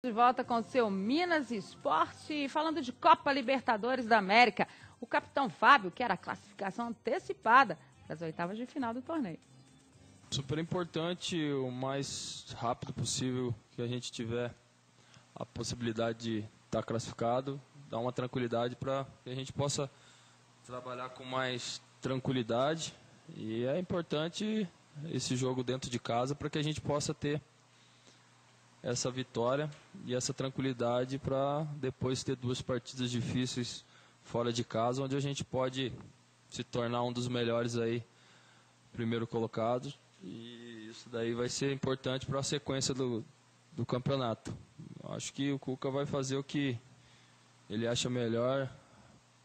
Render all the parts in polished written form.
De volta com o seu Minas Esporte, falando de Copa Libertadores da América. O capitão Fábio quer a classificação antecipada para as oitavas de final do torneio. Super importante, o mais rápido possível que a gente tiver a possibilidade de estar classificado, dar uma tranquilidade para que a gente possa trabalhar com mais tranquilidade. E é importante esse jogo dentro de casa para que a gente possa ter essa vitória e essa tranquilidade para depois ter duas partidas difíceis fora de casa, onde a gente pode se tornar um dos melhores aí, primeiro colocado, e isso daí vai ser importante para a sequência do campeonato. Acho que o Cuca vai fazer o que ele acha melhor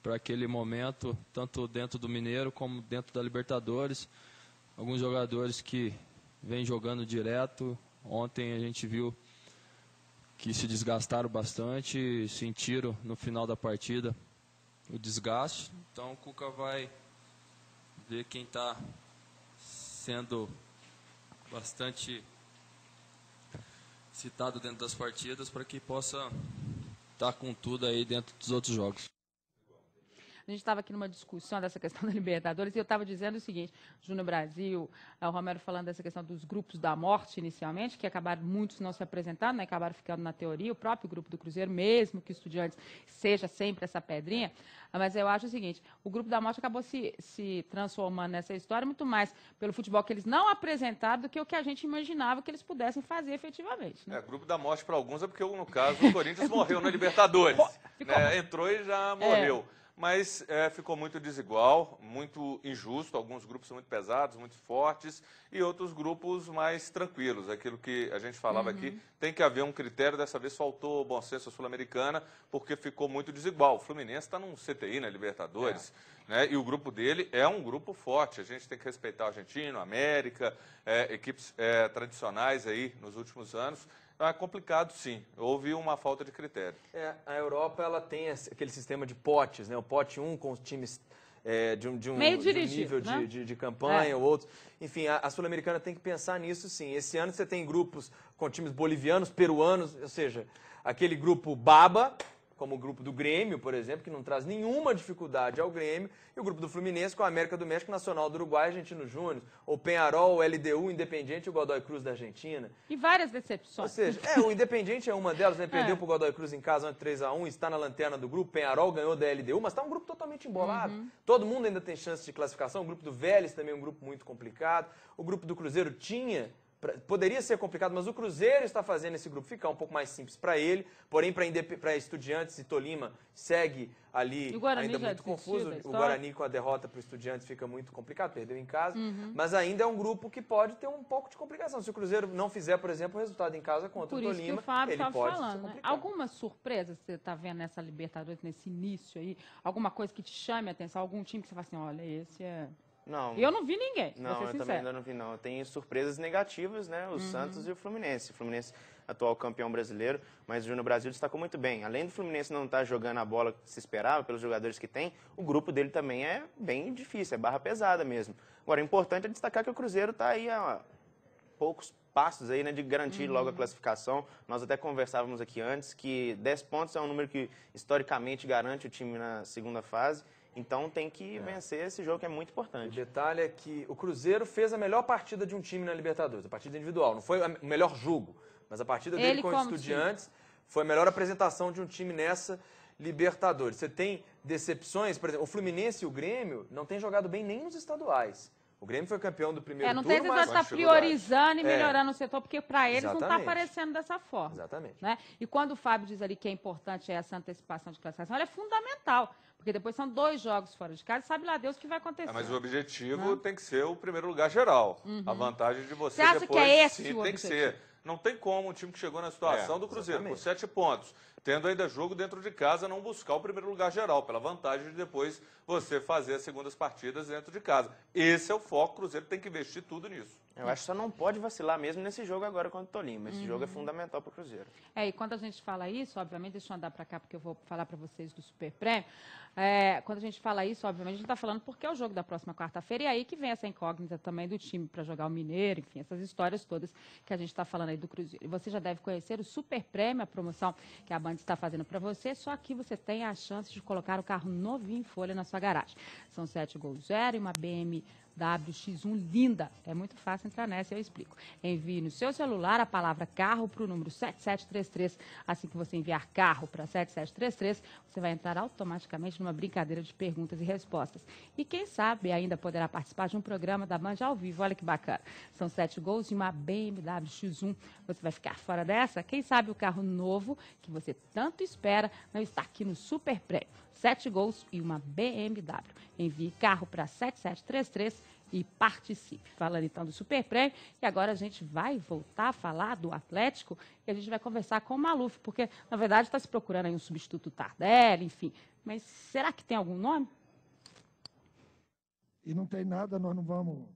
para aquele momento, tanto dentro do Mineiro como dentro da Libertadores. Alguns jogadores que vêm jogando direto. Ontem a gente viu que se desgastaram bastante, sentiram no final da partida o desgaste. Então o Cuca vai ver quem está sendo bastante citado dentro das partidas para que possa estar com tudo aí dentro dos outros jogos. A gente estava aqui numa discussão dessa questão da Libertadores e eu estava dizendo o seguinte, Júnior Brasil, o Romero falando dessa questão dos grupos da morte inicialmente, que acabaram muitos não se apresentando, né, acabaram ficando na teoria, o próprio grupo do Cruzeiro, mesmo que o Estudiantes seja sempre essa pedrinha, mas eu acho o seguinte, o grupo da morte acabou se transformando nessa história muito mais pelo futebol que eles não apresentaram do que o que a gente imaginava que eles pudessem fazer efetivamente. Né? Grupo da morte para alguns é porque, no caso, o Corinthians morreu na Libertadores. Entrou e já morreu. Mas ficou muito desigual, muito injusto. Alguns grupos são muito pesados, muito fortes, e outros grupos mais tranquilos. Aquilo que a gente falava aqui, tem que haver um critério. Dessa vez faltou bom senso Sul-Americana, porque ficou muito desigual. O Fluminense está num CTI na Libertadores, né? E o grupo dele é um grupo forte. A gente tem que respeitar o Argentino, a América, equipes tradicionais aí nos últimos anos. É complicado, sim. Houve uma falta de critério. A Europa ela tem aquele sistema de potes, né? O pote 1 com os times de um nível né? de campanha, o outro. Enfim, a Sul-Americana tem que pensar nisso, sim. Esse ano você tem grupos com times bolivianos, peruanos, ou seja, aquele grupo baba, como o grupo do Grêmio, por exemplo, que não traz nenhuma dificuldade ao Grêmio, e o grupo do Fluminense com a América do México, Nacional do Uruguai, Argentino Júnior, o Peñarol, o LDU, o Independiente e o Godoy Cruz da Argentina. E várias decepções. Ou seja, o Independiente é uma delas, né? Perdeu para o Godoy Cruz em casa, 3-1, está na lanterna do grupo, Peñarol ganhou da LDU, mas está um grupo totalmente embolado. Todo mundo ainda tem chance de classificação, o grupo do Vélez também é um grupo muito complicado, o grupo do Cruzeiro poderia ser complicado, mas o Cruzeiro está fazendo esse grupo ficar um pouco mais simples para ele, porém para Estudiantes e Tolima segue ali ainda muito confuso. O Guarani com a derrota para o Estudiantes fica muito complicado, perdeu em casa, mas ainda é um grupo que pode ter um pouco de complicação. Se o Cruzeiro não fizer, por exemplo, o resultado em casa contra o Tolima, ele pode se complicar. Alguma surpresa você está vendo nessa Libertadores, nesse início aí? Alguma coisa que te chame a atenção? Algum time que você fala assim, olha, esse é... Não. Eu não vi ninguém, não, eu também ainda não vi, não. Tem surpresas negativas, né? O Santos e o Fluminense. O Fluminense, atual campeão brasileiro, mas o Júnior Brasil destacou muito bem. Além do Fluminense não estar jogando a bola que se esperava, pelos jogadores que tem, o grupo dele também é bem difícil, é barra pesada mesmo. Agora, o importante é destacar que o Cruzeiro está aí a poucos passos aí, né, de garantir logo a classificação. Nós até conversávamos aqui antes que 10 pontos é um número que historicamente garante o time na segunda fase. Então tem que vencer esse jogo que é muito importante. O detalhe é que o Cruzeiro fez a melhor partida de um time na Libertadores, a partida individual. Não foi o melhor jogo, mas a partida dele com os Estudiantes foi a melhor apresentação de um time nessa Libertadores. Você tem decepções, por exemplo, o Fluminense e o Grêmio não têm jogado bem nem nos estaduais. O Grêmio foi campeão do primeiro turno, mas... Não sei se está priorizando e melhorando o setor, porque para eles não está aparecendo dessa forma. Exatamente. Né? E quando o Fábio diz ali que é importante essa antecipação de classificação, ela é fundamental, porque depois são 2 jogos fora de casa, sabe lá Deus o que vai acontecer. Mas o objetivo tem que ser o primeiro lugar geral. A vantagem de você acha depois... que é esse sim, o tem que ser. Não tem como um time que chegou na situação do Cruzeiro, com 7 pontos, tendo ainda jogo dentro de casa, não buscar o primeiro lugar geral, pela vantagem de depois você fazer as segundas partidas dentro de casa. Esse é o foco, o Cruzeiro tem que investir tudo nisso. Eu acho que só não pode vacilar mesmo nesse jogo agora contra o Tolima. Esse jogo é fundamental para o Cruzeiro. E quando a gente fala isso, obviamente, deixa eu andar para cá porque eu vou falar para vocês do Super Prêmio. Quando a gente fala isso, obviamente, a gente está falando porque é o jogo da próxima quarta-feira e aí que vem essa incógnita também do time para jogar o Mineiro, enfim, essas histórias todas que a gente está falando aí do Cruzeiro. E você já deve conhecer o Super Prêmio, a promoção que a Band está fazendo para você, só que você tem a chance de colocar o carro novinho em folha na sua garagem. São 7 Gol Zero e uma BMW X1 linda. É muito fácil entrar nessa, eu explico. Envie no seu celular a palavra carro para o número 7733. Assim que você enviar carro para 7733, você vai entrar automaticamente numa brincadeira de perguntas e respostas. E quem sabe ainda poderá participar de um programa da Band ao vivo. Olha que bacana. São 7 gols e uma BMW X1. Você vai ficar fora dessa? Quem sabe o carro novo que você tanto espera não está aqui no Super Prêmio. 7 gols e uma BMW. Envie carro para 7733 e participe. Falando então do Super Prêmio, e agora a gente vai voltar a falar do Atlético e a gente vai conversar com o Maluf, porque na verdade está se procurando aí um substituto Tardelli, enfim. Mas será que tem algum nome? E não tem nada, nós não vamos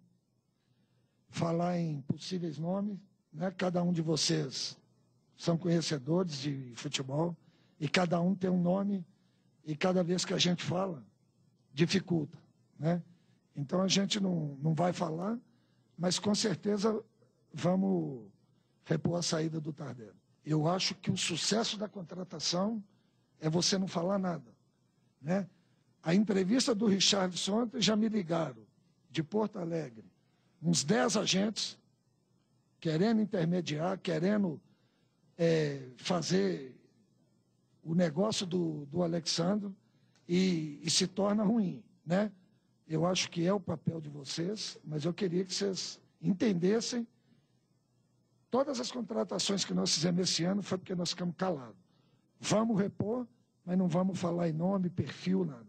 falar em possíveis nomes, né? Cada um de vocês são conhecedores de futebol e cada um tem um nome. E cada vez que a gente fala, dificulta, né? Então, a gente não vai falar, mas com certeza vamos repor a saída do Tardelli. Eu acho que o sucesso da contratação é você não falar nada, né? A entrevista do Richarlison ontem já me ligaram, de Porto Alegre, uns 10 agentes querendo intermediar, querendo fazer o negócio do Alexandre e se torna ruim, né? Eu acho que é o papel de vocês, mas eu queria que vocês entendessem todas as contratações que nós fizemos esse ano foi porque nós ficamos calados. Vamos repor, mas não vamos falar em nome, perfil, nada.